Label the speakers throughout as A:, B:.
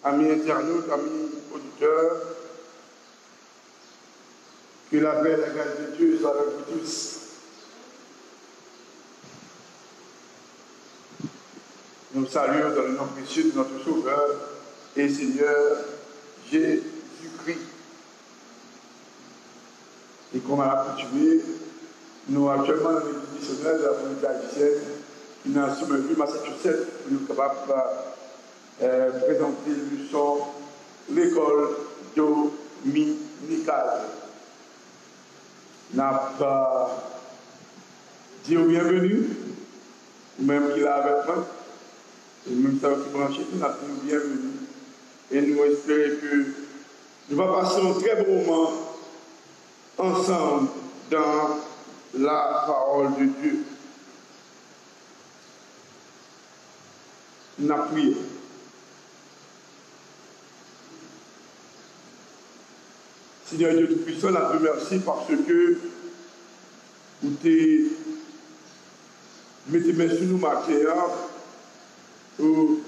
A: amis internautes, amis auditeurs, que la paix et la grâce de Dieu soient avec vous tous. Nous saluons dans le nom précieux de notre Sauveur et Seigneur Jésus-Christ. Et comme à l'accoutumée, nous actuellement dans l'église missionnaire de la communauté haïtienne qui est dans Somerville, Massachusetts, pour nous capables de présenter l'école dominicale. N'a pas dit bienvenue, ou même qu'il est avec moi, et même ça qui branche, nous n'a dit bienvenue. Et nous espérons que nous allons passer un très bon moment ensemble dans la parole de Dieu. Nous avons prié. Seigneur Dieu Tout-Puissant, nous te remercie parce que vous mettez main sur nous matin pour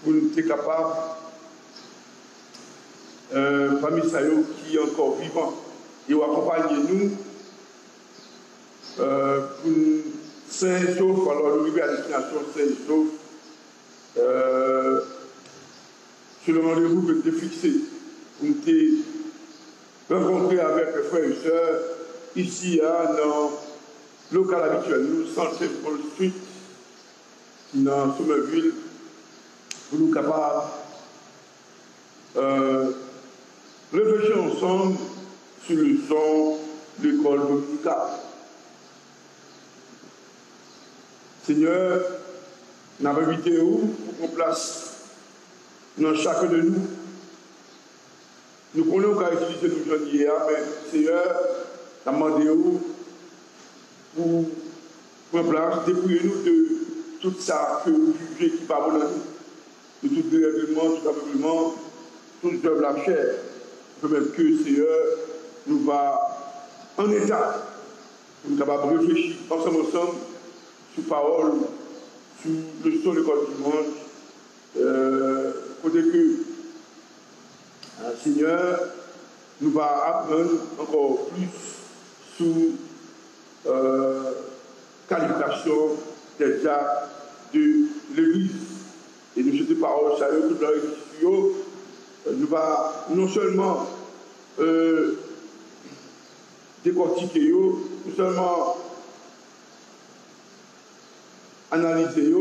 A: nous être capables, parmi ça qui est encore vivant, et vous accompagnez nous pour saint et sauf, alors nous arriver à destination saint et sauf, sur le rendez-vous que vous avez fixé. Nous avons rencontré avec les frères et sœurs ici dans le local habituel, nous, 105 Paul Street, dans Somerville, pour nous capables réfléchir ensemble sur le son de l'école dominicale. Seigneur, nous avons invité où pour qu'on place dans chacun de nous. Nous connaissons qu'à utiliser nos jeunes hier, mais Seigneur, nous avons demandé où pour prendre place, dépouiller-nous de tout ça que vous jugez qui pas bon dans nous, de tout dérèglement, tout aveuglement, toute œuvre la chair. Je veux même que Seigneur nous va en état, pour nous capables de réfléchir ensemble sur parole, sur le son de l'école dimanche, côté que Seigneur nous va apprendre encore plus sur qualification des actes de l'Église. Et nous, cette parole, ça veut dire que nous va non seulement décortiquer, non seulement analyser,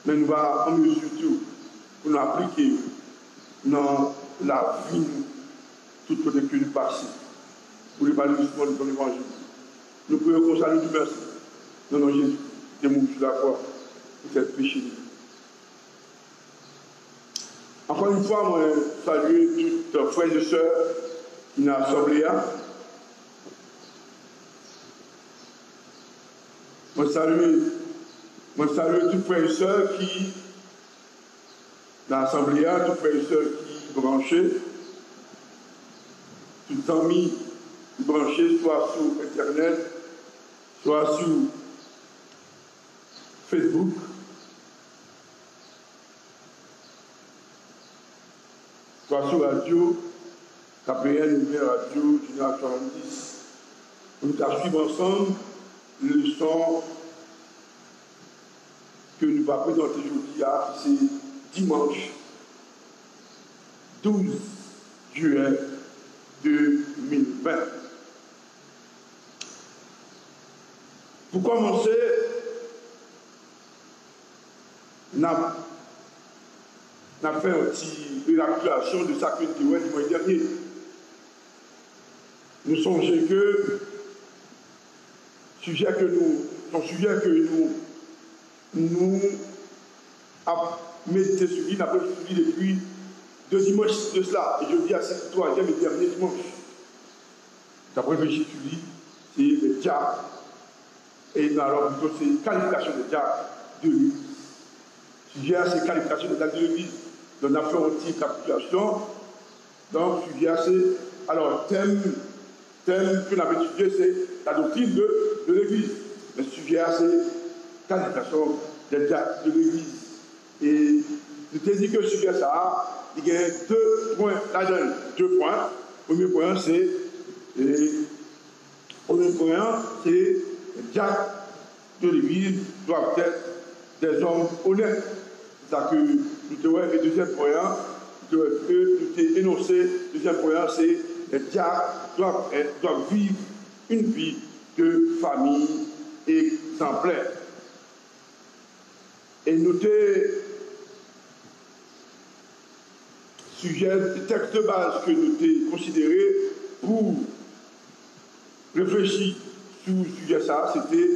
A: mais nous va en mesure tout pour nous appliquer dans la vie, tout côté que nous passons, pour l'épanouissement de ton évangile. Nous pouvons qu'on salue du merci. Non, non, Jésus, tu es mort sur la croix pour cette péché. Encore une fois, moi, saluer tous les frères et sœurs qui sont assemblés là. Moi, saluer tous les frères et sœurs qui dans l'assemblée, tous les frères et sœurs qui branchés, tous les amis branchés, soit sur Internet, soit sur Facebook, soit sur radio, KPN, Radio, Génération 10. Nous allons suivre ensemble le leçon que nous allons présenter aujourd'hui, c'est dimanche 12 juillet 2020. Pour commencer, nous avons fait une petite récapitulation de ça que nous avons dit du mois dernier. Nous songeons que sujet que nous avons médité sur lui, nous avons suivi depuis 2 dimanches de cela. Et je dis à cette 3e et dernier dimanche. Nous avons réfléchi sur lui, c'est le diable. Et alors plutôt c'est qualification de diable de l'Église. Sujet c'est qualification de diable de l'Église. Donc on a fait une petite capitulation. Donc sujet c'est. Alors thème que nous avons étudié c'est la doctrine de l'Église. Le sujet c'est qualification des diacres de l'Église. Et je te dis que sur ça, il y a 2 points là-dedans. 2 points. Premier point, c'est Jacques de l'Église doivent être des hommes honnêtes. C'est ça que nous te voyons. Et deuxième point, nous t'ai énoncé. Deuxième point, c'est Jacques doivent vivre une vie de famille exemplaire. Et nous te sujet du texte de base que nous avons considéré pour réfléchir sur ce sujet, ça, c'était,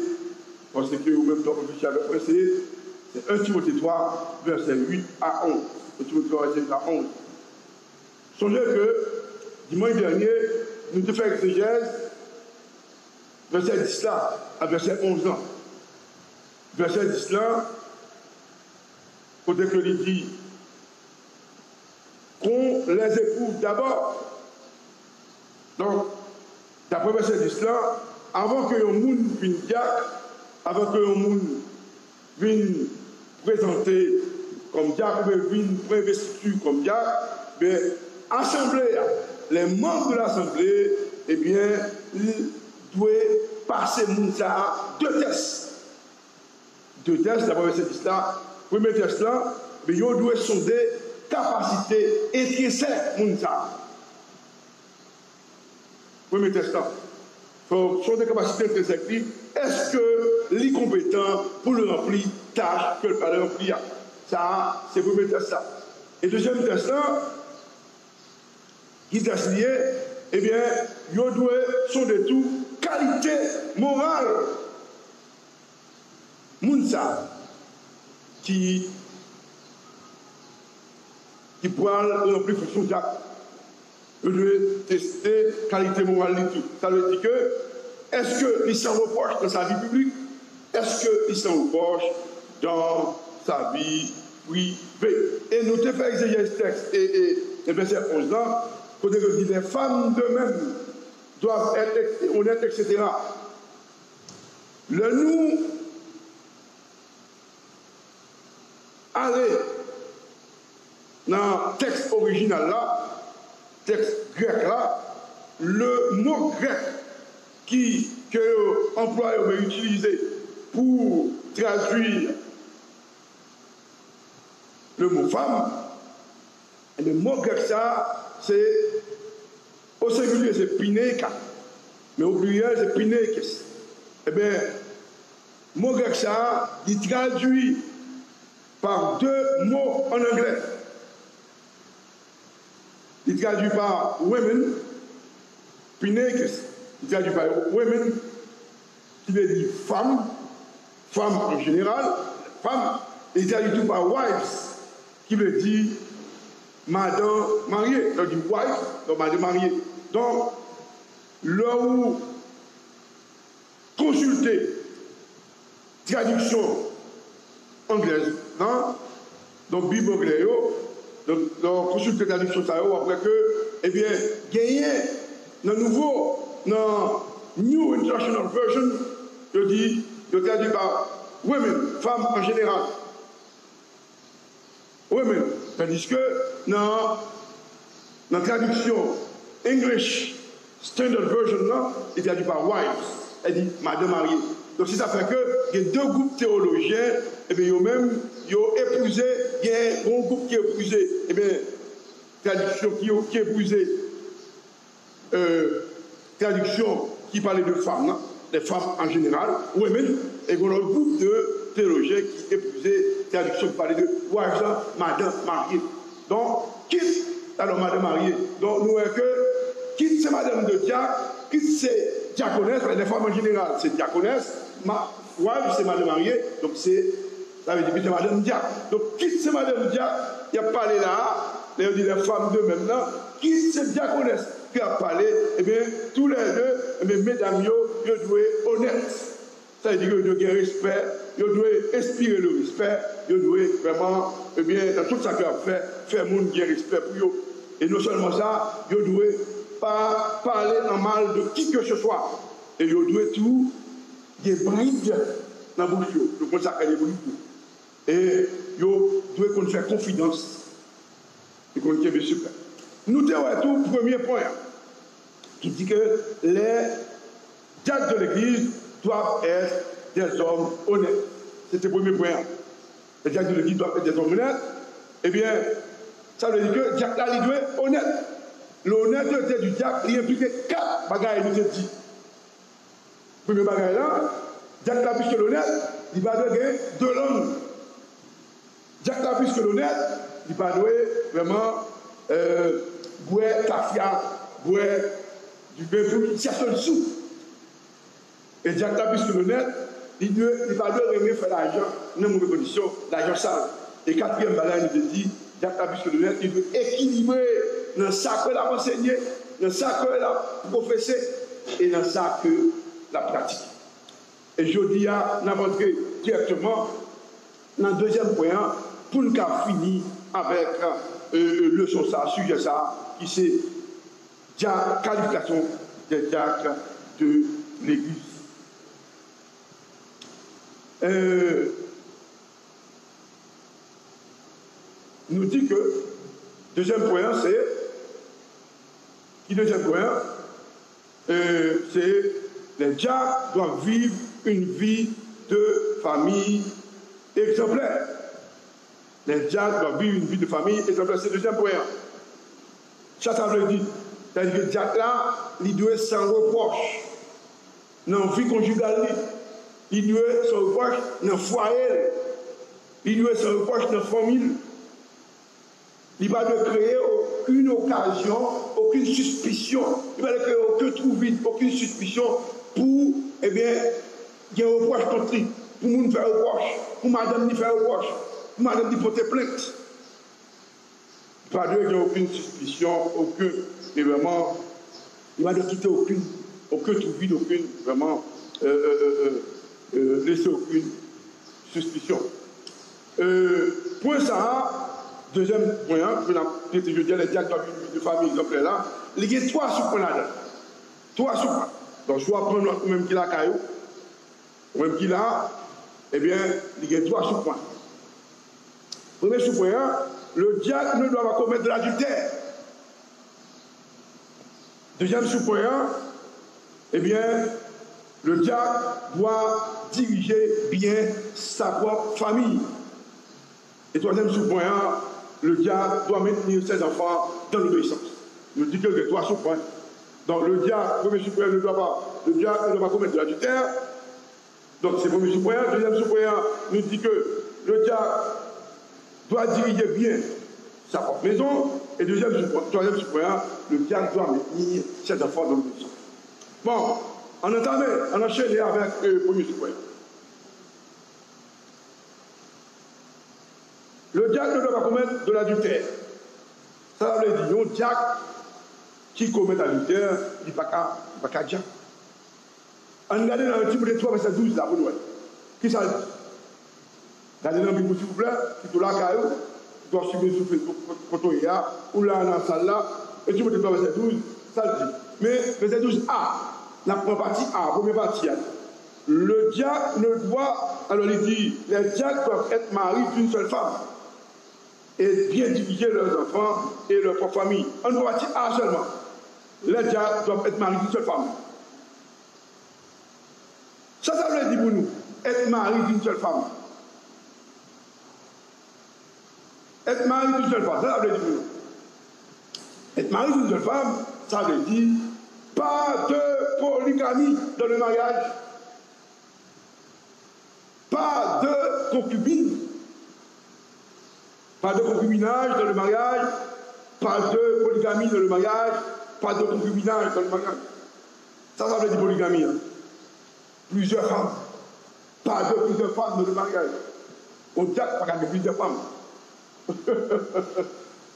A: parce que vous-même doit réfléchir avec moi, c'est 1 Timothée 3, verset 8 à 11. 1 Timothée 3, verset 8 à 11. Songez que, dimanche dernier, nous avons fait exégèse, verset 10 là, à verset 11 là. Verset 10 là, côté que il dit, qu'on les éprouve d'abord. Donc, d'après verset 10 là, avant que le monde vienne diacre, avant que le monde vienne présenter comme diacre, vienne investiture comme diacre, mais assemblée, les membres de l'assemblée, eh bien, ils doivent passer ça 2 tests. 2 tests, d'après verset 10 là. Premier test là, mais ils doivent sonder capacité intrinsèque moun ça. Premier test là. Faut sonder capacité intrinsèque. Est-ce que les compétents pour le remplir tâche que le palais remplir? Ça, c'est le premier test là. Et deuxième test là, qui test lié, eh bien, ils doivent sonder tout qualité morale. Moun ça qui pourra remplir fonction de Jacques. Je dois tester qualité morale et tout. Ça veut dire que, est-ce qu'il s'en reproche dans sa vie publique? Est-ce qu'il s'en reproche dans sa vie privée? Et nous te fait exégèse ce texte et verset 11 là, côté que dit les femmes d'eux-mêmes doivent être honnêtes, etc. Le nous allez dans le texte original là, texte grec là, le mot grec que l'employé va utiliser pour traduire le mot femme, le mot grec ça, c'est au singulier c'est pinéka, mais au pluriel c'est pinékes. Eh bien, le mot grec ça, il traduit par 2 mots en anglais. Il traduit par women, pinakes, il traduit par women, qui veut dire femme, femme en général, femme, et il traduit tout par wives, qui veut dire madame mariée, donc dit wife, donc madame mariée. Donc, là où consulter traduction anglaise, non? Donc, Bible anglais, donc consulter traduction ça, après que, eh bien, gagner dans nouveau, dans New International Version, je dis, je traduis par women, femmes en général. Women, tandis que dans la traduction English Standard Version, là, il traduit par wives, elle dit madame mariée. Donc, si ça fait que, il y a 2 groupes théologiens, et bien, eux-mêmes, ils ont épousé, il y a un bon groupe qui a épousé, et bien, traduction qui a épousé, traduction qui parlait de femmes, hein, des femmes en général, women, et il y a un groupe de théologiens qui épousaient, traduction qui parlait de wives, madame mariée. Donc, quitte, alors madame mariée, donc nous voyons que, quitte c'est madame de diacre, quitte c'est diaconesse, les femmes en général, c'est diaconesse, wife c'est madame mariée, donc c'est, ça veut dire que c'est madame diacre. Donc, quitte c'est madame diacre, il a parlé là, il dit les femmes d'eux-mêmes là, qui c'est diaconesse qui a parlé, eh bien, tous les 2, eh bien, mesdames, ils doivent être honnêtes. Ça veut dire qu'ils doivent avoir respect, ils doivent inspirer le respect, ils doivent vraiment, eh bien, dans tout ça qu'ils ont fait, faire monde qui a respect pour eux. Et non seulement ça, ils doivent pas parler en mal de qui que ce soit. Et ils doivent tout, des brides dans la bouche. Donc, on s'appelle des brides. Et yo doit qu'on faire confidence et qu'on tienne secret. Nous avons tout premier point qui dit que les diacres de l'Église doivent être des hommes honnêtes. C'était le premier point. Les diacres de l'Église doivent être des hommes honnêtes. Eh bien, ça veut dire que le diacre là, il doit être honnête. L'honnêteté du diacre, il implique 4 bagages, il nous a dit. Premier bagage là, diacre là, puisque l'honnête, il va donner 2 langues. Diacre là, puisque l'honnête, il va donner vraiment boire cafia, boire du vin pour une seule soupe. Et diacre là, puisque l'honnête, il va donner faire l'argent dans de mauvaises conditions, l'argent sale. Et 4e bagage, il nous a dit, diacre là, puisque l'honnête, il veut équilibrer dans ça que l'a enseigné, dans ça que l'a professé et dans ça que la pratique. Et je dis à n'avancer directement dans le deuxième point pour nous finir avec le sujet ça qui c'est la qualification des diacres de l'Église. Nous dit que deuxième point c'est deuxième point, c'est les diacres doivent vivre une vie de famille exemplaire. Les diacres doivent vivre une vie de famille exemplaire. C'est le deuxième point. Ça veut dire. C'est-à-dire que le diacre là, il doit être sans reproche. Dans la vie conjugale, il doit être sans reproche dans le foyer. Il doit être sans reproche dans la famille. Il va de créer aucune occasion, aucune suspicion. Il va de créer aucun trou vide, aucune suspicion pour, eh bien, il y a un reproche contre lui, pour nous faire reproche, pour madame nous faire reproche, pour madame nous porter plainte. Il va de aucune suspicion, aucun, et vraiment, il va de quitter aucun trou vide, aucune, vraiment, laisser aucune suspicion. Point ça, deuxième point, je dis les diacres de famille exemplaire là, il y a 3 sous-points là-dedans. 3 sous-points. Donc, je vais prendre le même qu'il a caillou, le même qu'il a, eh bien, il y a 3 sous-points. Premier sous-point, le diacre ne doit pas commettre de l'adultère. Deuxième sous-point, eh bien, le diacre doit diriger bien sa propre famille. Et troisième sous-point, le diacre doit maintenir ses enfants dans l'obéissance. Nous dit que les 3 sous-points. Donc le diacre, premier sous-point, le diacre ne doit pas commettre de l'adultère. Donc c'est le premier sous-point. Deuxième sous-point, nous dit que le diacre doit diriger bien sa propre maison. Et troisième sous-point, le diacre doit maintenir ses enfants dans l'obéissance. Bon, on enchaîne avec le premier sous-point. Le diacre ne doit pas commettre de l'adultère. Ça veut dire, un diacre qui commet l'adultère, il n'est pas qu'à diacre. On regarde dans le Timothée 3, verset 12, là, pour nous. Qui ça dit? Regardez dans la Bible, s'il vous plaît, qui est là, caillou, qui doit suivre le photo, ou là, dans la salle là, et Timothée 3, verset 12, ça dit. Mais, verset 12a, la première partie A, première partie A. Le diacre ne doit, alors il dit, les diacres doivent être mariés d'une seule femme et bien diriger leurs enfants et leur propre famille. On doit partir A seulement. Les diacres doivent être mariés d'une seule femme. Ça veut dire pour nous, être marié d'une seule femme. Être marié d'une seule femme, ça veut dire pour nous. Être marié d'une seule femme, ça veut dire pas de polygamie dans le mariage. Pas de concubine. Pas de concubinage dans le mariage. Pas de polygamie dans le mariage. Pas de concubinage dans le mariage. Ça veut dire polygamie. Hein. Plusieurs femmes. Pas de plusieurs femmes dans le mariage. On dit pas qu'il y a plusieurs femmes.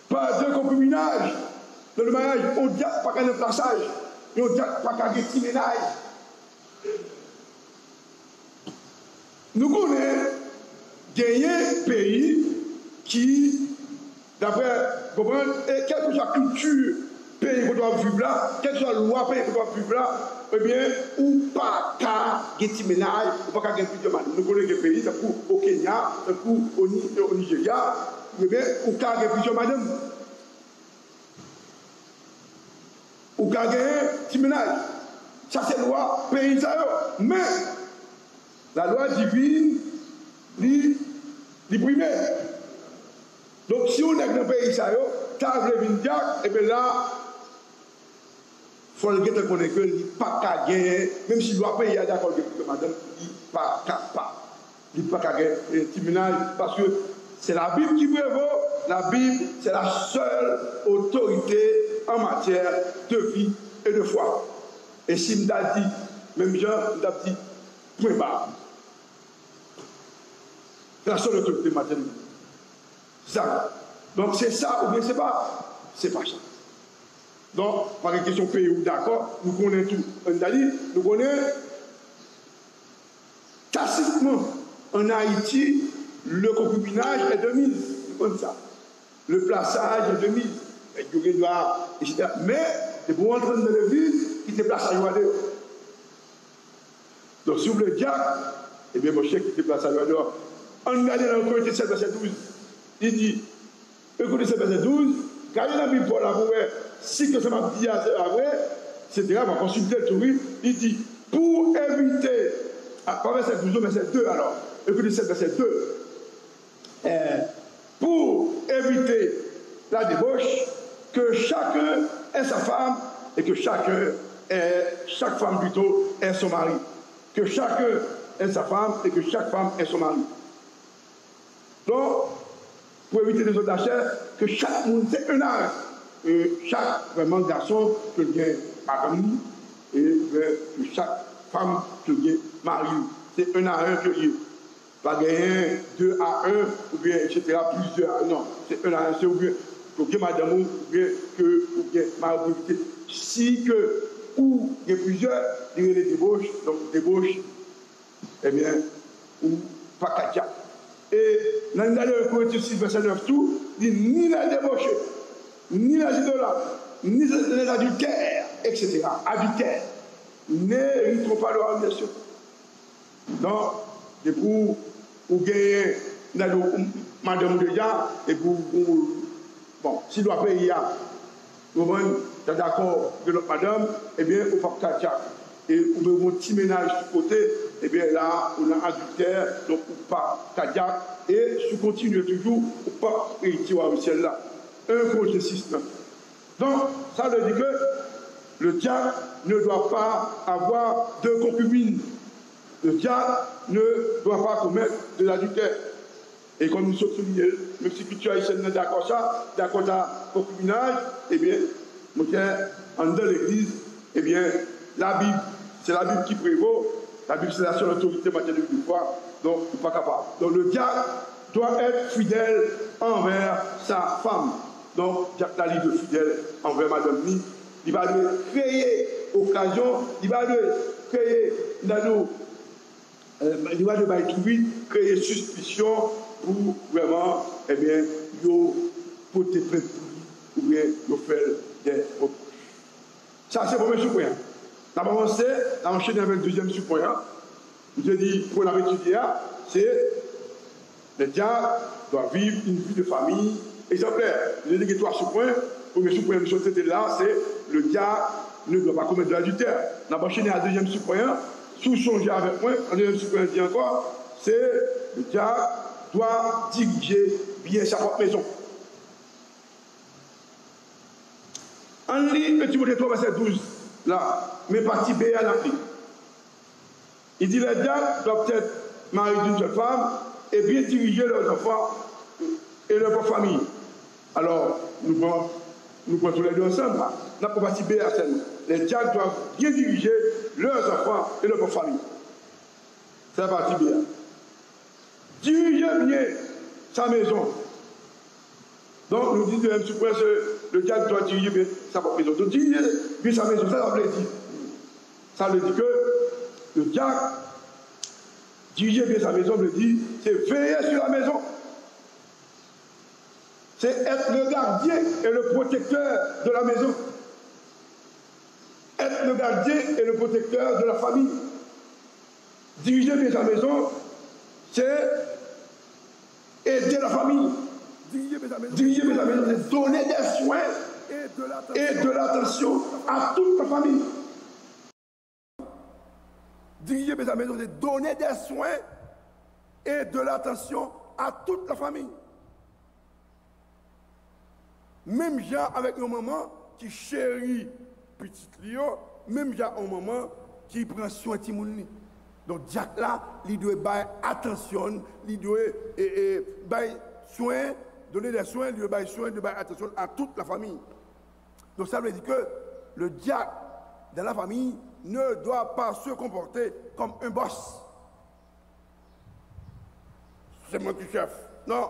A: Pas de concubinage dans le mariage. On dit pas qu'il y a un plaçage. On dit pas qu'il y a un petit ménage. Nous connaissons des pays qui, d'après, quelle que soit la culture, pays qu'on doit vivre là, quelle que soit la loi, pays qu'on doit vivre là, eh bien, ou pas qu'à gagner ménage, ou pas qu'à gagner plusieurs madame. Nous connaissons des pays, c'est pour au Kenya, c'est pour au Nigeria, eh bien, ou qu'à gagner plusieurs madame. Ou qu'à gagner petit ménage. Ça, c'est la loi pays. Mais la loi divine, les primaires. Donc, si on est dans le pays, ça, t'as le vindiac, et bien là, il faut le connaître que il n'y a pas qu'à gagner, même s'il doit payer, d'accord avec madame, il n'y a pas qu'à pas. Il n'y a pas qu'à gagner un petit ménage, parce que c'est la Bible qui prévaut. La Bible, c'est la seule autorité en matière de vie et de foi. Et si je m'a dit, même Jean, m'a dit, point barre. C'est la seule autorité en matière de vie. Ça. Donc c'est ça ou bien c'est pas ça. Donc, par une question pays ou d'accord, nous connaissons tout. Nous connaissons tacitement en Haïti, le concubinage est de mise. Comme ça. Le plaçage est de mise. Etc. Mais, c'est pour entrer dans l'église, il te place à Yoadé. Donc, sur le diacre, eh bien, mon chef qui te place à Yoadé, on a dans le Corinthiens 7, verset 12. Il dit, écoutez ce verset 12, car il a mis pour la mouette, si que ça m'a dit c'est vrai, etc., on va consulter le touriste, il dit, pour éviter, pas verset 12, verset 2 alors, écoutez ce verset 2, pour éviter la débauche, que chacun ait sa femme et que chaque femme plutôt ait son mari. Que chacun ait sa femme et que chaque femme ait son mari. Donc, pour éviter les autres chair, que chaque monde c'est un âge. Chaque vraiment garçon que vient mari et que chaque femme que vient mari. C'est un à un que vient. Pas gagner 2 à 1 ou bien etc. Plusieurs à 1. Non, c'est 1 à 1. C'est ou bien que madame ou bien que ou bien mari. Si que ou il y a plusieurs, il y a des débauches, donc débauche, eh bien, ou pas qu'à. Et dans le Corinthiens 6, verset 9, tout, dit ni la débauche, ni la idolâtre, ni les adultères, etc. Adultères. Ne trop pas leur bien sûr. Donc, c'est pour gagner madame de ya, et pour. Bon, s'il doit payer, vous voyez, d'accord de notre madame, eh bien, au faut qu'à. Et on veut un petit ménage du côté, et bien là, on a adultère, donc on pas cardiaque, et je continue toujours, on pas héritier au ciel là. 1 Corinthiens 6. Donc, ça veut dire que le diable ne doit pas avoir de concubine. Le diable ne doit pas commettre de l'adultère. Et comme nous sommes soulignés, même si tu as n'est d'accord ça, d'accord à concubinage, eh bien, mon frère, en dans l'église, eh bien, la Bible, c'est la Bible qui prévaut. La Bible, c'est la seule autorité matière de foi. Donc, il n'est pas capable. Donc, le diable doit être fidèle envers sa femme. Donc, Jacques Dali de fidèle envers Madame Ni. Il va lui créer occasion, il va lui créer, il va lui créer suspicion pour vraiment, eh bien, porter plainte ou bien, faire des reproches. Ça, c'est le premier sous-point. On va avancer, on va enchaîner avec le deuxième sous-point. Je dis, pour la étudier, c'est le diable doit vivre une vie de famille exemplaire. Je dis que 3 sous-points. Le premier sous-point, c'était là, c'est le diable ne doit pas commettre de l'adultère. On va enchaîner à deuxième sous-point. Sous-songer avec moi, le deuxième sous-point dit encore, c'est le diable doit diriger bien sa propre maison. En lit, le Timothée 3, verset 12, là, mais partie B à l'Afrique. Il dit les diacres doivent être mariés d'une seule femme et bien diriger leurs enfants et leur famille. Alors, nous prenons tous les deux ensemble. La partie B à celle. Les diacres doivent bien diriger leurs enfants et leur famille. C'est la partie B. Diriger bien sa maison. Donc, nous disons même point, le diacre doit diriger bien sa propre maison. Donc, diriger bien sa maison, ça veut dire. Ça veut dire que le diacre, diriger bien sa maison, veut dire, c'est veiller sur la maison. C'est être le gardien et le protecteur de la maison. être le gardien et le protecteur de la famille. Diriger bien sa maison, c'est aider la famille. Diriger bien sa maison, c'est donner des soins et de l'attention à toute la famille. Diriger bien sa maison, c'est donner des soins et de l'attention à toute la famille. Même gens avec une maman qui chérit petite Lio, même gens un maman qui prend soin de Timouni. Donc, Jack là, il doit faire attention, il doit faire soin, donner des soins, il doit faire soin, il doit faire attention à toute la famille. Donc, ça veut dire que le Jack dans la famille ne doit pas se comporter comme un boss. C'est moi qui suis chef. Non.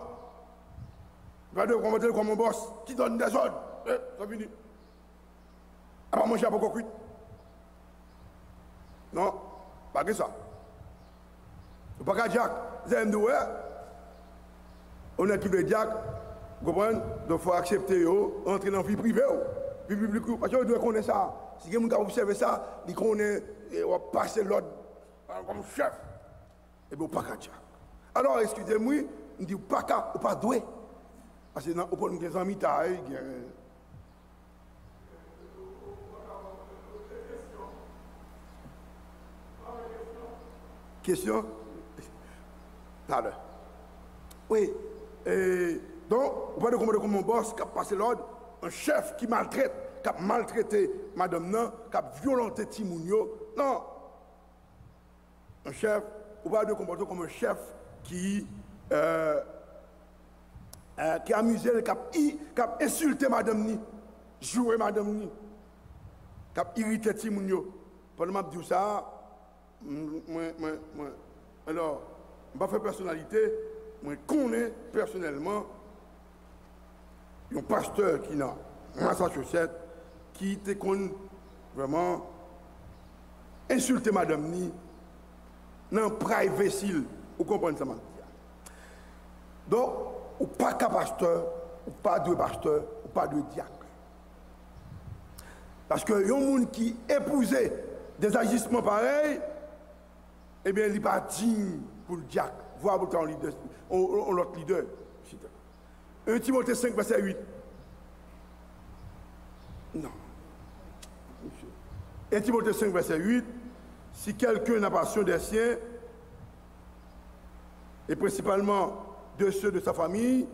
A: Il va devoir comporter comme un boss qui donne des ordres. Ça finit. À pas manger à beaucoup cuit. Non, pas que ça. Pas qu'à Jack. Vous avez dit, on est tous les Jack. Vous comprenez? Donc il faut accepter, entrer dans la vie privée. Vie publique. Parce qu'on doit connaître ça. Si quelqu'un a observé ça, il connaît, et on va passer l'ordre comme chef. Et bien, pas qu'à Jack. Alors, excusez-moi, on dit pas qu'à, ou pas doué. Parce que on peut des amis taille. Question? Pardon. Oui. Donc, on va demander comme un boss qui a passé l'ordre, un chef qui maltraite, qui a maltraité madame, qui a violenté Timounio. Non. Un chef, on va comporter comme un chef qui a amusé, qui a insulté madame ni, joué madame ni, qui a irrité Timounio. Pendant que je dis ça, alors, je ne vais pas faire personnalité, je connais personnellement un pasteur qui est dans Massachusetts qui était vraiment insulté madame ni dans le privacy. Vous comprenez ça? Donc, ou pas qu'un pasteur, ou pas de pasteur, ou pas de diacre. Parce que y a un monde qui épousait des agissements pareils, eh bien, il n'est pas digne pour le diacre, voire pour l'autre leader. 1 Timothée 5, verset 8. Non. 1 Timothée 5, verset 8. Si quelqu'un n'a pas passion des siens, et principalement de ceux de sa famille,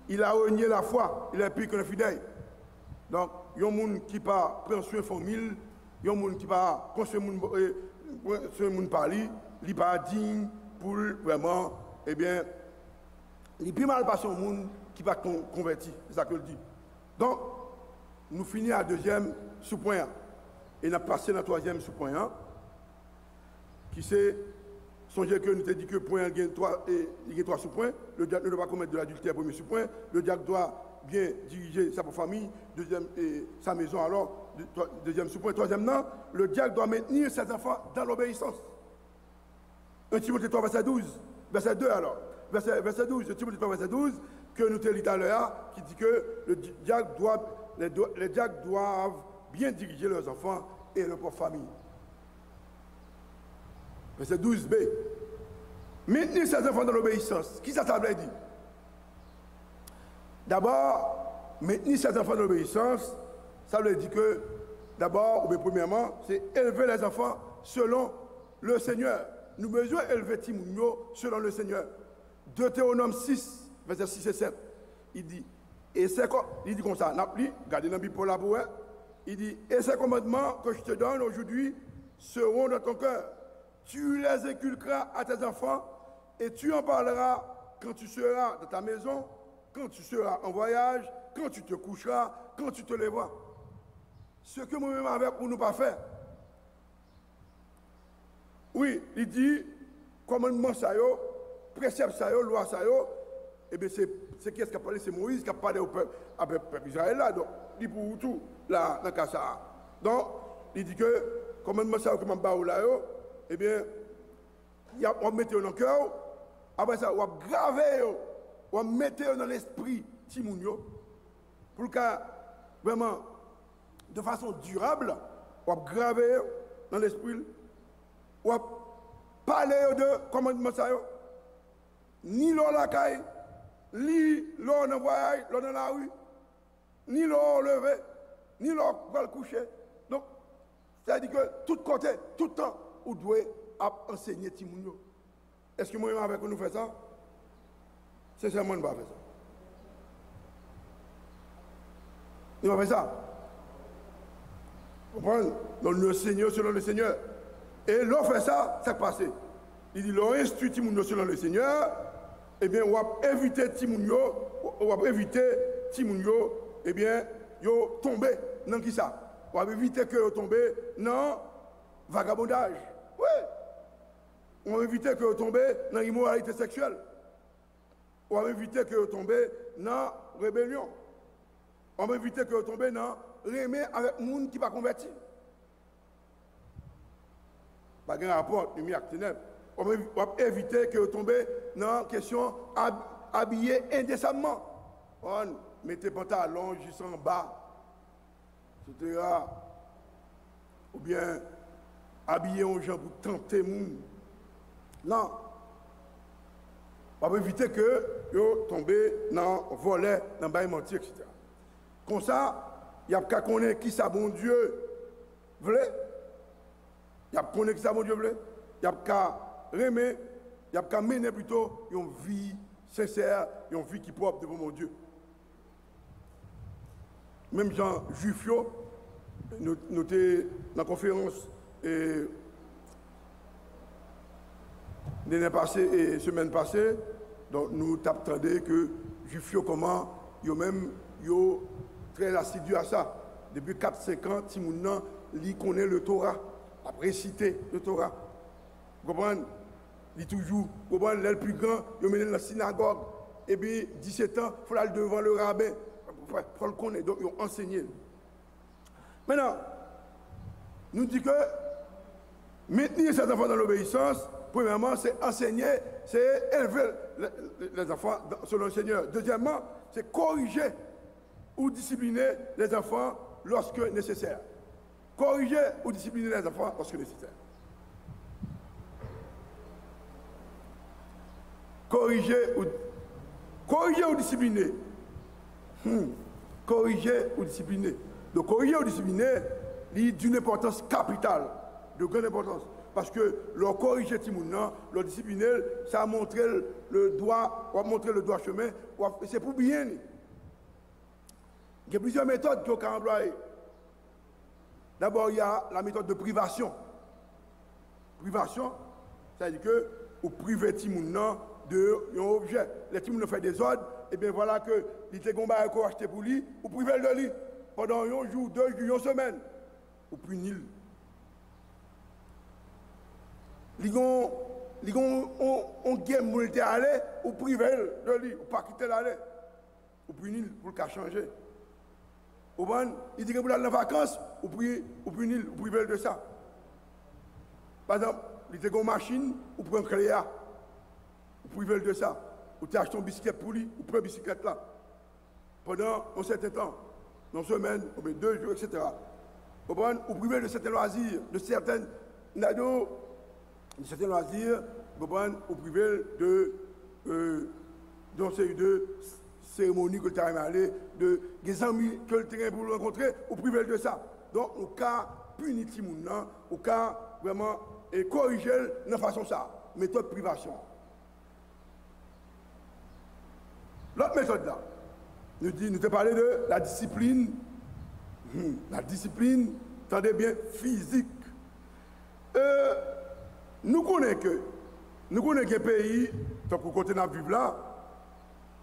A: il a renié la foi, il est pire qu'un infidèle. Donc, il y a un monde qui pas prend soin de la famille, il y a un monde qui pas prend soin de monde parler, il n'est pas digne pour vraiment, eh bien, il est plus mal passé au monde qui va convertir, c'est ça que je dis. Donc, nous finissons à deuxième sous-point, et nous avons passé dans le troisième sous-point, qui c'est, songez que nous avons dit que point, il y a trois sous-points, le diacre ne doit pas commettre de l'adultère, premier sous-point, le diacre doit bien diriger sa famille, deuxième, et sa maison alors, deuxième sous-point, troisième, non, le diacre doit maintenir ses enfants dans l'obéissance. 1 Timothée 3, verset 12, verset 2 alors, verset 12, 1 Timothée 3, verset 12, que nous te lisons à l'heure, qui dit que les diacres doivent bien diriger leurs enfants et leur propre famille. Verset 12b. Maintenir ses enfants dans l'obéissance. Qui ça veut dire? D'abord, maintenir ses enfants dans l'obéissance, ça veut dire que, d'abord, ou bien premièrement, c'est élever les enfants selon le Seigneur. Nous devons élever Timounio selon le Seigneur. Deutéronome 6, verset 6 et 7. Il dit, il dit comme ça, regardez dans la Bible pour la bouée. Il dit, et ces commandements que je te donne aujourd'hui seront dans ton cœur. Tu les inculqueras à tes enfants et tu en parleras quand tu seras dans ta maison, quand tu seras en voyage, quand tu te coucheras, quand tu te lèveras. Ce que moi-même avec pour nous pas faire. Oui, il dit, commandement ça yo, précepte ça yo, loi ça yo, et bien c'est qui est-ce qui a parlé, c'est Moïse qui a parlé au peuple Israël là, donc il dit pour tout là, dans le cas ça. Donc, il dit que, commandement ça yo, comme on là yo, eh bien, on met dans le cœur, après ça, on va graver, on va mettre dans l'esprit Timounio, pour que, vraiment, de façon durable, ou graver dans l'esprit, ou parler de commandement ça, ni l'on la caille, ni l'on en voyage, l'on dans la rue, ni l'on levé, ni l'on va le coucher. Donc, c'est-à-dire que tout côté, tout temps, on doit enseigner Timounio. Est-ce que moi-même avec nous fait ça? C'est seulement nous ne pas faire ça. Nous va faire ça. Vous comprenez? Donc le Seigneur selon le Seigneur. Et l'on fait ça, c'est passé. Il dit, l'on instruit Timounio selon le Seigneur, eh bien, on va éviter Timounio, eh bien, yo tomber dans qui ça? On va éviter que yo tombe dans vagabondage. Oui. On va éviter que yo tombe dans l'immoralité sexuelle. On va éviter que yo tombe dans rébellion. On va éviter que yo tombe dans remet avec monde qui pas converti. Pas de rapport lumière ténèbres. On va éviter que yo tombe dans question habillé indécemment. On mettez pantalon juste en bas. Etc. Ou bien habiller un gens pour tenter moun. Non. On va éviter que yo tombe dans volet, dans bail menti, etc. Comme ça, il y a qu'à connaître qui ça bon Dieu voulait. Il y a qu'à connaître qui ça bon Dieu voulait. Il y a qu'à remettre, il y a qu'à mener plutôt une vie sincère, une vie qui est propre devant mon Dieu. Même Jean Juifio, nous étions dans la conférence l'année passée et semaine passée, donc nous attendions que Juifio comment, ils même très assidu à ça. Depuis 4-5 ans, Timounan, il connaît le Torah, après citer le Torah. Vous comprenez? Il toujours, vous comprenez, le plus grand, il mené dans la synagogue, et puis 17 ans, il faut aller devant le rabbin. Pour le connaître, donc ils ont enseigné. Maintenant, nous disons que maintenir ces enfants dans l'obéissance, premièrement, c'est enseigner, c'est élever les enfants selon le Seigneur. Deuxièmement, c'est corriger ou discipliner les enfants lorsque nécessaire. Corriger ou discipliner les enfants lorsque nécessaire. Corriger ou discipliner. Corriger ou discipliner. Donc corriger ou discipliner, il est d'une importance capitale, de grande importance. Parce que leur corriger Timounan, leur discipliner, ça a montré le doigt chemin, c'est pour bien. Il y a plusieurs méthodes qu'on peut employer. D'abord, il y a la méthode de privation. Privation, c'est-à-dire que vous privez Timounan d'un objet. Les Timounan font des ordres, et bien voilà que il te gomba à acheter pour lui, ou priver de lui pendant un jour, 2 jours, une semaine, ou punir. On game pour le aller, ou priver de lui, ou pas quitter l'aller, ou punir pour le cas changer. Il dit que pour aller en vacances, ou punir, ou priver de ça. Par exemple, il te une machine, ou prend un créa, ou priver de ça. Ou tu achètes une bicyclette pour lui, ou prends une bicyclette là. Pendant un certain temps, une semaine, ou bien 2 jours, etc. Ou privé de certains loisirs, de certains loisirs, ou privé d'une série de cérémonies que tu as allé, des amis que tu as pour rencontrer, ou privé de ça. Donc, au cas punir Timoun, au cas vraiment corriger de façon ça, méthode privation. L'autre méthode là, nous te parlons de la discipline. La discipline, attendez bien, physique. Nous connaissons qu'un pays, tant que côté de vivre là,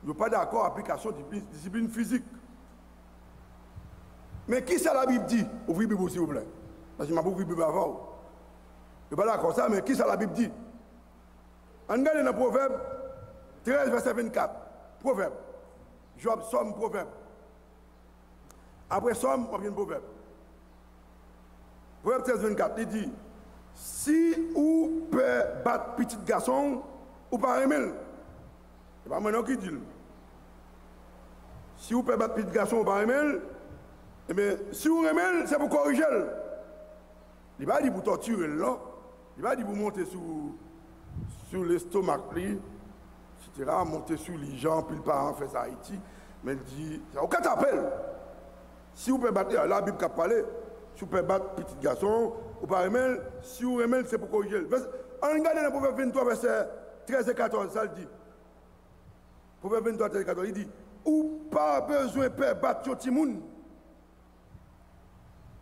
A: nous n'avons pas d'accord avec l'application de la discipline physique. Mais qui ça la Bible dit? Ouvrez la Bible s'il vous plaît. Parce que je m'ai ouvert la Bible avant. Je ne suis pas d'accord ça, mais qui ça la Bible dit? On regarde dans le Proverbe 13, verset 24. Proverbe. Job, Somme, Proverbe. Après Somme, on vient de Proverbe. Proverbe 13, 24, il dit, si vous pouvez battre petit garçon, ou pas aimer. C'est pas maintenant qui dit. Si vous pouvez battre petit garçon, ou pas aimer, eh bien, si vous aimez, c'est pour corriger. Il va dire pour torturer là, il va dire pour monter sur l'estomac, etc., monter sur les gens, puis le parent fait ça à Haïti. Mais il dit, aucun t'appelle. Si vous pouvez battre, la Bible qui a parlé, si vous pouvez battre petit garçon, ou pas remel, si vous remel, c'est pour corriger. On regarde dans le proverbe 23, verset 13 et 14, ça le dit. Proverbe 23, 13 et 14, il dit, ou pas besoin de battre your timoun.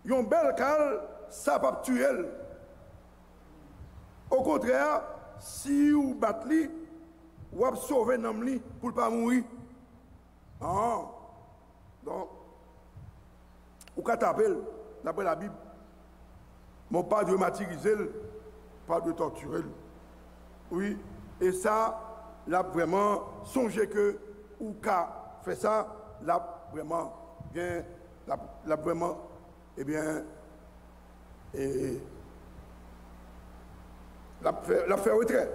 A: Yon bel cal, ça pas tuer. Au contraire, si vous battez, vous avez sauvé un homme pour ne pas mourir. Ah, donc, ou quand t'appelles, d'après la Bible, mon pas de martyriser, pas de torturer. Oui, et ça, là vraiment, songez que, ou qu'a fait ça, là vraiment, bien, là vraiment, eh bien, la fait retrait.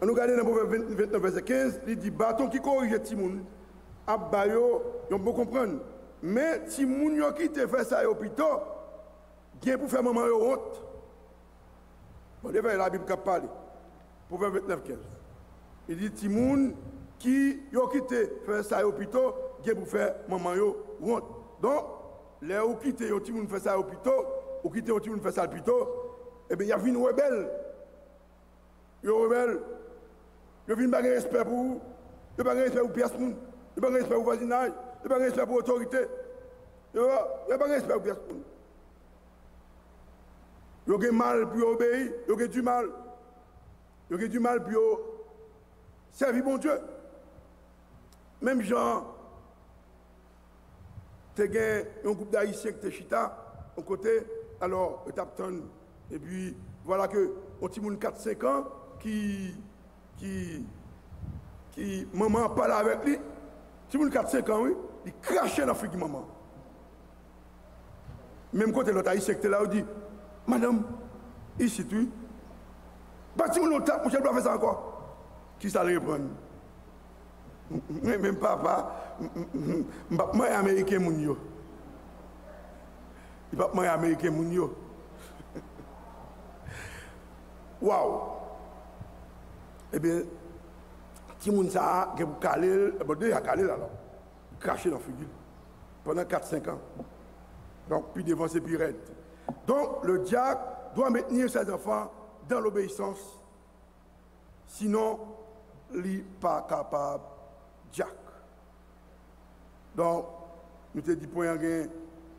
A: On nous regarde dans le proverbe 29, verset 15, il dit, bâton qui corrige Timoun, Abbayo, on peut comprendre. Mais Timoun yo qui te fait ça à l'hôpital, bien pour faire maman yo honte. Bon, devant la Bible qui parle. Proverbe 29, 15. Il dit Timoun qui yo qui te fait ça à l'hôpital, bien pour faire maman yo honte. Donc, les ou qui te yo Timoun fait ça à l'hôpital, ou qui te yo Timoun fait ça à l'hôpital, eh bien, il y a une rebelle. Yo rebelle. Yo vient pas respect pour vous. Yo pas respect pour personne. Il n'y a pas de respect pour le voisinage, il n'y a pas de respect pour l'autorité, il n'y a pas de respect pour personne. Il y a mal pour obéir, il y a du mal. Il y a du mal pour servir mon Dieu. Même Jean, tu as un groupe d'Haïtiens qui est chita, au côté, alors, tu et puis voilà que, on petit monde 4-5 ans qui maman parle avec lui. Si vous avez 4-5 ans, oui, il crache dans le frigo maman. Même quand l'autre haïtien qui est là, il dit, madame, ici tu, bâti mon autre, mon chef doit faire ça encore. Qui ça le répond? Même papa, moi américain mon yo. Il pas moi américain mon yo. Waouh. Eh bien, si moun sa que vous calez, bon déjà calé là, craché dans la figure pendant 4-5 ans. Donc, puis devant c'est plus raide. Donc, le diable doit maintenir ses enfants dans l'obéissance. Sinon, il n'est pas capable Jack. Donc, nous te dit point gain.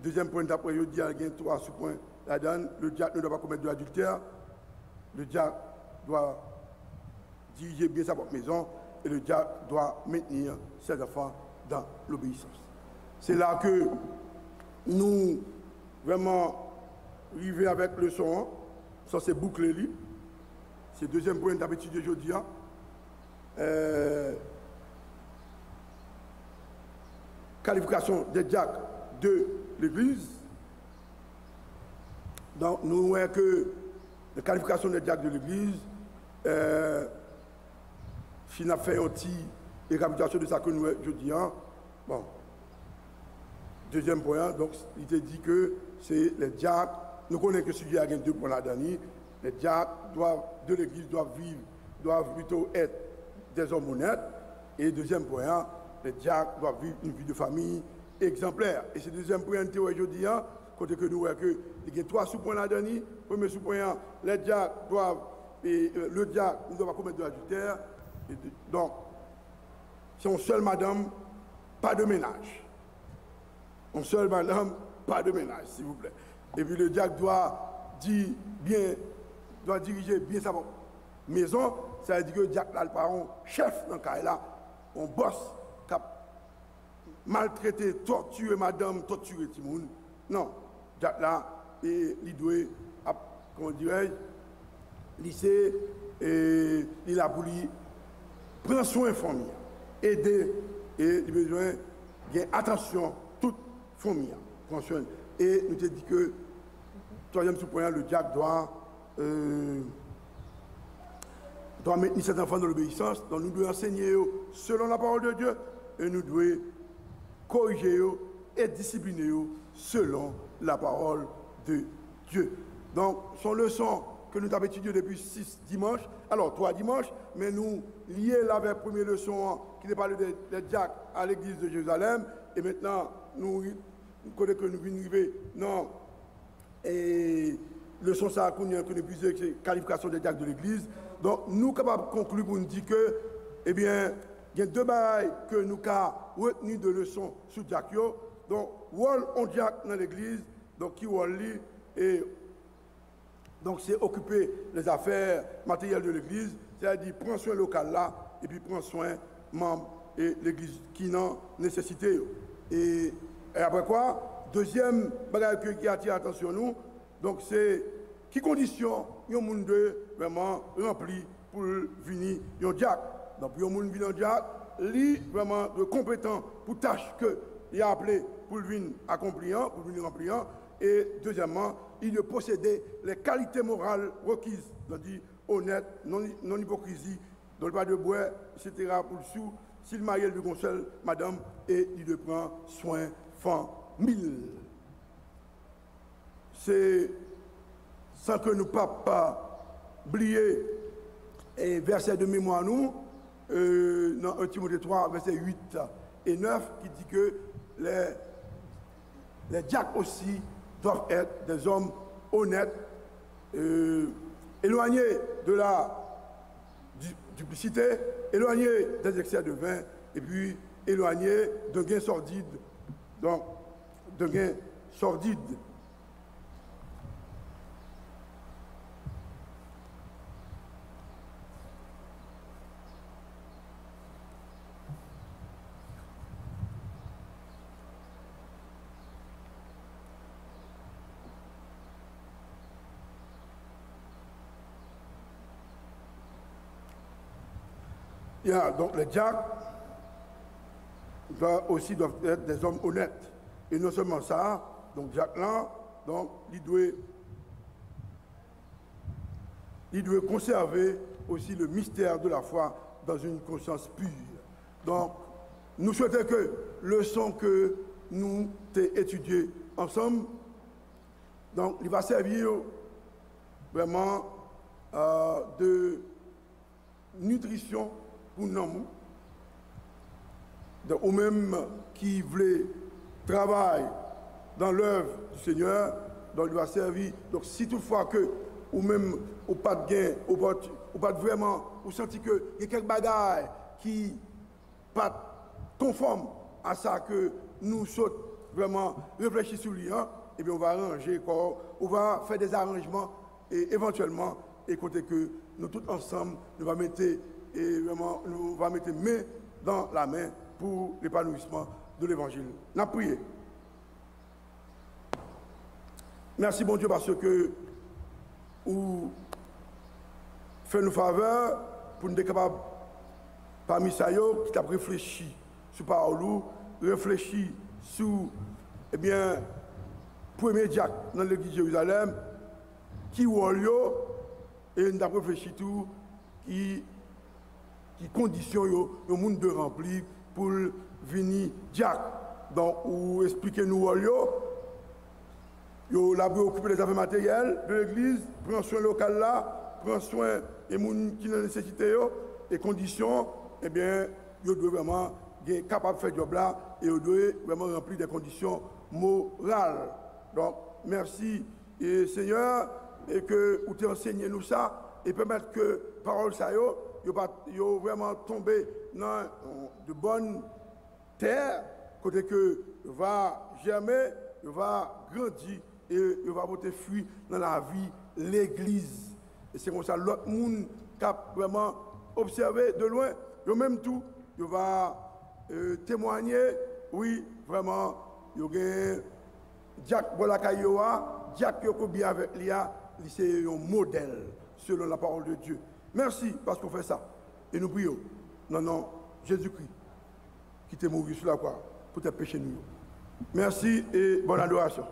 A: Deuxième point d'après, je dis il y a 3 sous-points là-dedans. Le diable ne doit pas commettre de l'adultère. Le diable doit diriger bien sa propre maison. Et le diable doit maintenir ses enfants dans l'obéissance. C'est là que nous, vraiment, arrivons avec le son. Ça, c'est bouclé. C'est le deuxième point d'habitude aujourd'hui. Qualification des diacres de l'Église. Donc, nous voyons que la qualification des diacres de l'Église, si nous avons fait un petit récapitulation de ça que nous aujourd'hui. Bon. Deuxième point, donc, il te dit que c'est les diacres. Nous connaissons que celui qui a 2 points là-dedans. Les diacres de l'Église doivent plutôt être des hommes honnêtes. Et deuxième point, les diacres doivent vivre une vie de famille exemplaire. Et c'est le deuxième point aujourd'hui, côté que nous voyons qu'il y a 3 sous-points là-dedans. Premier sous-point, les diacres doivent, le diacre ne doit pas commettre de l'adultère. Donc, c'est une seule madame, pas de ménage. Une seule madame, pas de ménage, s'il vous plaît. Et puis le diacre doit diriger bien sa maison. Ça veut dire que le diacre là, le parent chef dans le cas là, on bosse, qui a maltraité, torturé madame, torturé tout le monde. Non, le diacre là, il doit, comment dirais-je, lycée, et il a voulu prendre soin de la famille, aider, et il a besoin d'attention, toute la famille. Et nous te dit que, troisième sous-point, le diacre doit maintenir ses enfants dans l'obéissance, donc nous devons enseigner selon la parole de Dieu, et nous devons corriger et discipliner selon la parole de Dieu. Donc, son leçon que nous avons étudié depuis 6 dimanches, alors 3 dimanches, mais nous liés là avec la première leçon qui nous parle des diacres à l'église de Jérusalem, et maintenant, nous connaissons que nous venons arriver, non, et leçon ça que nous puissions qualification des diacres de l'église. Donc, nous sommes capables de conclure pour nous dire que, eh bien, il y a 2 bagailles que nous avons retenu de leçons sous diacre. Donc, rôle on diacre dans l'église, donc qui rôle et donc c'est occuper les affaires matérielles de l'église, c'est-à-dire prendre soin local là, et puis prendre soin membres et l'église qui n'en nécessité. Et après quoi, deuxième bagage qui attire l'attention nous, donc c'est qui condition un monde vraiment rempli pour venir un diacre. Donc pour un monde venir un diacre, lui vraiment de compétent pour tâche que il a appelé pour venir accomplir, pour venir remplir. Et deuxièmement, il doit posséder les qualités morales requises, c'est-à-dire honnête, non hypocrisie, dans le pas de bois, etc. pour le sou, s'il marie de conseil, madame, et il doit prendre soin famille. C'est sans que nous ne pas oublier et verset de mémoire nous, dans 1 Timothée 3, verset 8 et 9, qui dit que les diacres aussi doivent être des hommes honnêtes, éloignés de la duplicité, éloignés des excès de vin, et puis éloignés d'un gain sordide. Donc, de gain sordide. Donc les diacres doivent être des hommes honnêtes. Et non seulement ça, donc diacre là, donc il doit conserver aussi le mystère de la foi dans une conscience pure. Donc, nous souhaitons que le leçon que nous avons étudié ensemble, donc il va servir vraiment de nutrition pour nous, ou même qui voulait travailler dans l'œuvre du Seigneur, donc il va servir. Donc si toutefois que, ou même, ou pas de gain, ou pas vraiment, ou senti que il y a quelques bagailles qui pas conformes à ça que nous sommes vraiment réfléchis sur lui, hein, et bien on va arranger, on va faire des arrangements et éventuellement, et côté que nous tous ensemble, nous allons mettre et vraiment, nous allons mettre main dans la main pour l'épanouissement de l'évangile. Nous prions. Merci bon Dieu parce que vous faites nous faveur pour nous être capables, parmi ça, qui t'a réfléchi sur parole, réfléchi sur, eh bien, premier diacre dans l'église de Jérusalem, qui est et nous avons réfléchi tout, qui condition le monde de remplir pour venir diacre. Donc, ou expliquez-nous yo la occuper des affaires matérielles de l'église, prend soin local là, prend soin des gens qui ont nécessité et conditions, eh bien, yo doit vraiment être capable de faire ce job là et yo doit vraiment remplir des conditions morales. Donc, merci et Seigneur, et que vous t'enseignez nous ça et permettre que parole ça yo vraiment tomber dans de bonnes terres, côté que va germer, va grandir et va porter fruit dans la vie l'église. Et c'est comme ça l'autre monde qui a vraiment observé de loin, yo même tout, yo va témoigner, oui, vraiment, yo gagne Jacques Bolakayoa, Jacques Yoko bien avec Lia, c'est un modèle selon la parole de Dieu. Merci parce qu'on fait ça. Et nous prions. Non, Jésus-Christ, qui t'est mort sur la croix pour tes péchés nous. Merci et bonne adoration.